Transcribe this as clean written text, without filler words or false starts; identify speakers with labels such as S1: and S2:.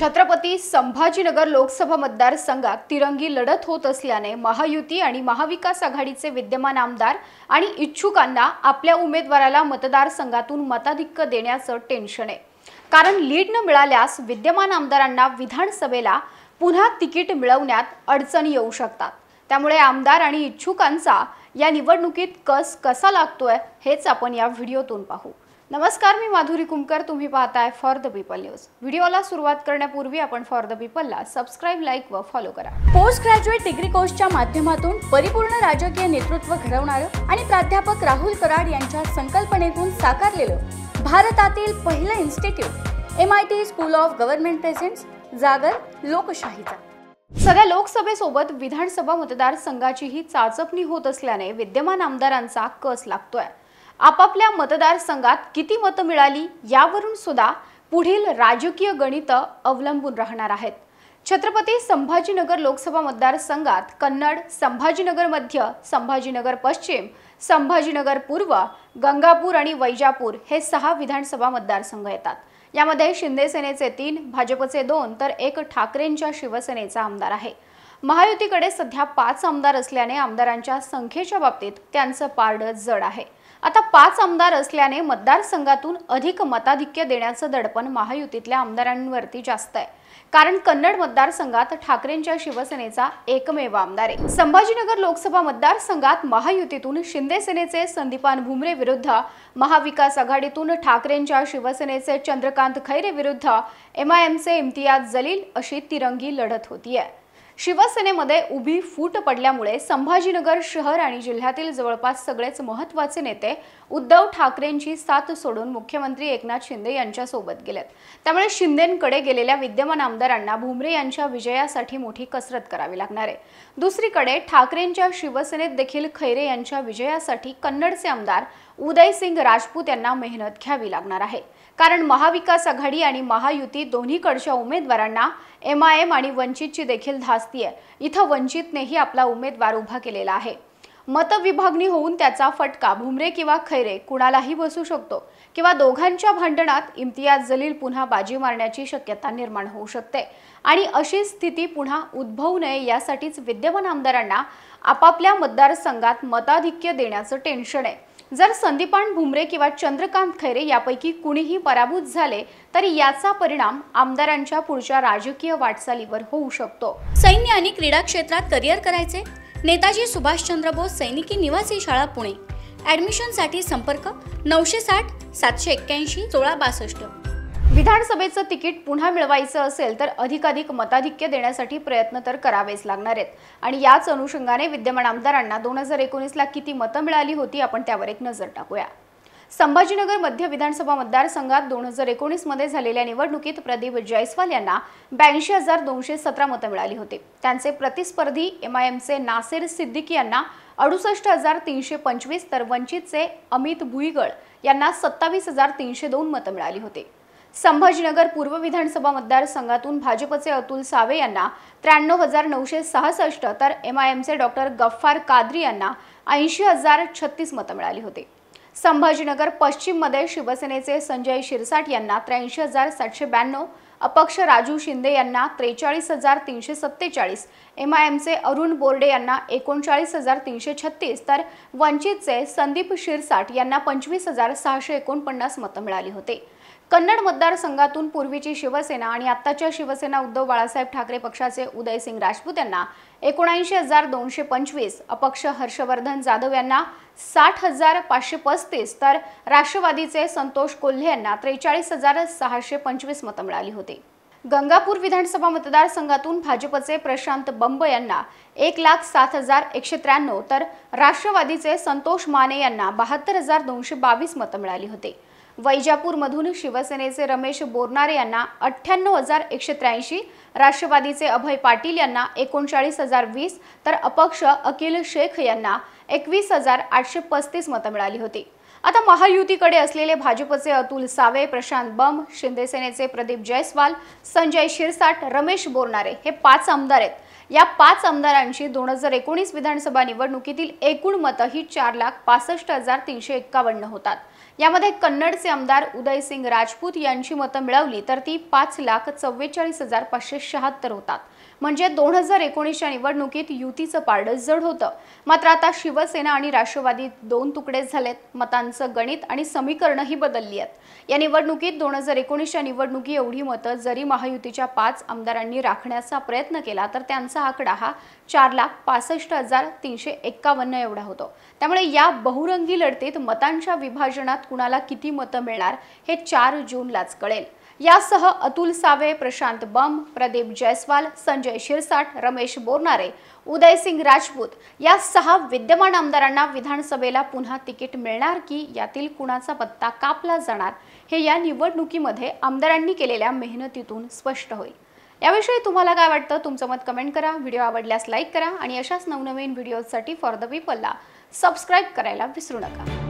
S1: छत्रपती संभाजीनगर लोकसभा मतदारसंघात तिरंगी लढत होत असल्याने महायुती आणि महाविकास आघाडीचे विद्यमान आमदार आणि इच्छुकांना आपल्या उमेदवाराला मतदारसंघातून मताधिक्य देण्याचं टेन्शन आहे। कारण लीड न मिळाल्यास विद्यमान आमदारांना विधानसभेला पुन्हा तिकीट मिळवण्यात अडचणी येऊ शकतात। त्यामुळे आमदार आणि इच्छुकांचा या निवडणुकीत कस कसा लागतोय हेच आपण या व्हिडिओतून पाहू। नमस्कार, मी माधुरी कुमकर, तुम्ही पाहताय फॉर द पीपल न्यूज। व्हिडिओला सुरुवात करण्यापूर्वी आपण फॉर द पीपलला सबस्क्राइब, लाईक व फॉलो करा।
S2: पोस्ट ग्रॅज्युएट डिग्री कोर्सच्या माध्यमातून परिपूर्ण राजकीय नेतृत्व घडवणारं आणि प्राध्यापक राहुल कराड यांच्या संकल्पनेतून साकारलेलं भारतातील पहिलं institute MIT school of government presents जागर लोकशाहीचा।
S1: सध्या लोकसभेसोबत विधानसभा मतदारसंघाचीही चाचपणी होत असल्याने विद्यमान आमदारांचा कस लागतोय। आपापल्या मतदारसंघात किती मतं मिळाली यावरून सुद्धा पुढील राजकीय गणित अवलंबून राहणार आहेत। छत्रपती संभाजीनगर लोकसभा मतदारसंघात कन्नड, संभाजीनगर मध्य, संभाजीनगर पश्चिम, संभाजीनगर पूर्व, गंगापूर आणि वैजापूर हे 6 विधानसभा मतदारसंघ येतात। यामध्ये शिंदे सेनेचे 3, भाजपचे 2 तर 1 ठाकरेंच्या शिवसेनेचा आमदार आहे। महायुतीकडे सध्या 5 आमदार असल्याने आमदारांच्या संख्येच्या बाबतीत त्यांचं पारडं जड आहे। आता 5 आमदार असल्याने मतदारसंघातून अधिक मताधिक्य देण्याचं दडपण महायुतीतल्या आमदारांवरती जास्त आहे। कारण कन्नड मतदारसंघात ठाकरेंच्या शिवसेनेचा एकमेव आमदार आहे। संभाजीनगर लोकसभा मतदारसंघात महायुतीतून शिंदे सेनेचे संदीपान भुमरे विरुद्ध महाविकास आघाडीतून ठाकरेंच्या शिवसेनेचे चंद्रकांत खैरे विरुद्ध MIMचे इम्तियाज जलील अशी तिरंगी लढत होतीये। शिवसेनेमध्ये उभी फूट पडल्यामुळे संभाजीनगर शहर आणि जिल्ह्यातील जवळपास सगळेच महत्त्वाचे नेते उद्धव ठाकरेंची साथ सोडून मुख्यमंत्री एकनाथ शिंदे यांच्या सोबत गेलेत। त्यामुळे शिंदेंकडे गेलेल्या विद्यमान आमदारांना भुमरे यांच्या विजयासाठी मोठी कसरत करावी लागणार आहे। दुसरीकडे ठाकरेंच्या शिवसेनेत देखील खैरे यांच्या विजयासाठी कन्नडचे आमदार उदयसिंग राजपूत यांना मेहनत घ्यावी लागणार आहे। कारण महाविकास आघाडी आणि महायुती दोन्हीकडच्या उमेदवारांना MIM आणि वंचितची देखील धास्ती आहे। इथं वंचितनेही आपला उमेदवार उभा केलेला आहे। मतविभागणी होऊन त्याचा फटका भुमरे किंवा खैरे कुणालाही बसू शकतो किंवा दोघांच्या भांडणात इम्तियाज जलील पुन्हा बाजी मारण्याची शक्यता निर्माण होऊ शकते आणि अशी स्थिती पुन्हा उद्भवू नये यासाठीच विद्यमान आमदारांना आपापल्या मतदारसंघात मताधिक्य देण्याचं टेन्शन आहे। जर संदीपान भुमरे किंवा चंद्रकांत खैरे यापैकी कुणीही पराभूत झाले तरी याचा परिणाम आमदारांच्या पुढच्या राजकीय वाटचालीवर होऊ शकतो।
S2: सैन्य आणि क्रीडा क्षेत्रात करिअर करायचे? नेताजी सुभाषचंद्र बोस सैनिकी निवासी शाळा पुणे। ॲडमिशनसाठी संपर्क 960 781 1662।
S1: विधानसभेचं तिकीट पुन्हा मिळवायचं असेल तर अधिकाधिक मताधिक्य देण्यासाठी प्रयत्न तर करावेच लागणार आहेत आणि याच अनुषंगाने विद्यमान आमदारांना 2019ला किती मतं मिळाली होती आपण त्यावर एक नजर टाकूया। संभाजीनगर मध्य विधानसभा मतदारसंघात 2019 मध्ये झालेल्या निवडणुकीत प्रदीप जयस्वाल यांना 82,217 मतं मिळाली होती। त्यांचे प्रतिस्पर्धी MIMचे नासिर सिद्दीकी यांना 68,325 तर वंचितचे अमित भुईगळ यांना 27,302 मतं मिळाली होती। संभाजीनगर पूर्व विधानसभा मतदारसंघातून भाजपचे अतुल सावे यांना 93,966 तर MIMचे डॉक्टर गफ्फार कादरी यांना 80,036 मतं मिळाली होती। संभाजीनगर पश्चिम मध्ये शिवसेनेचे संजय शिरसाट यांना 83,792, अपक्ष राजू शिंदे यांना 43,347, MIMचे अरुण बोर्डे यांना 39,336 तर वंचितचे संदीप शिरसाट यांना 25,649 मतं मिळाली होती। कन्नड मतदारसंघातून पूर्वीची शिवसेना आणि आत्ताच्या शिवसेना उद्धव बाळासाहेब ठाकरे पक्षाचे उदयसिंग राजपूत यांना 79,225, अपक्ष हर्षवर्धन जाधव यांना 60,535 तर राष्ट्रवादीचे संतोष कोल्हे यांना 43,625 मतं मिळाली होती। गंगापूर विधानसभा मतदारसंघातून भाजपचे प्रशांत बंब यांना 1,07,193 तर राष्ट्रवादीचे संतोष माने यांना 72,222 मतं मिळाली होती। वैजापूर मधून शिवसेनेचे रमेश बोरनारे यांना 98,183, राष्ट्रवादीचे अभय पाटील यांना 39,020 तर अपक्ष अकिल शेख यांना 21,835 मतं मिळाली होती। आता महायुतीकडे असलेले भाजपचे अतुल सावे, प्रशांत बंब, शिंदे सेनेचे प्रदीप जयस्वाल, संजय शिरसाट, रमेश बोरनारे हे 5 आमदार आहेत। या 5 आमदारांची 2019 विधानसभा निवडणुकीतील एकूण मतं ही 4,65,351 होतात। यामध्ये कन्नडचे आमदार उदयसिंग राजपूत यांची मतं मिळवली तर ती 5,44,576 होतात। म्हणजे 2019च्या निवडणुकीत युतीचं पारडं जड होतं। मात्र आता शिवसेना आणि राष्ट्रवादी दोन तुकडे झालेत। मतांचं गणित आणि समीकरणंही बदलली आहेत। या निवडणुकीत 2019च्या निवडणुकी एवढी मतं जरी महायुतीच्या 5 आमदारांनी राखण्याचा प्रयत्न केला तर त्यांचा आकडा हा 4,65,351 एवढा होतो। त्यामुळे या बहुरंगी लढतीत मतांच्या विभाजनात कुणाला किती मतं मिळणार हे 4 जूनलाच कळेल। यासह अतुल सावे, प्रशांत बंब, प्रदीप जयस्वाल, संजय शिरसाट, रमेश बोरनारे, उदयसिंग राजपूत या 6 विद्यमान आमदारांना विधानसभेला पुन्हा तिकीट मिळणार की यातील कुणाचा पत्ता कापला जाणार हे या निवडणुकीमध्ये आमदारांनी केलेल्या मेहनतीतून स्पष्ट होईल। याविषयी तुम्हाला काय वाटतं? तुमचं मत कमेंट करा। व्हिडिओ आवडल्यास लाईक करा आणि अशाच नवनवीन व्हिडिओसाठी फॉर द पीपलला सबस्क्राइब करायला विसरू नका।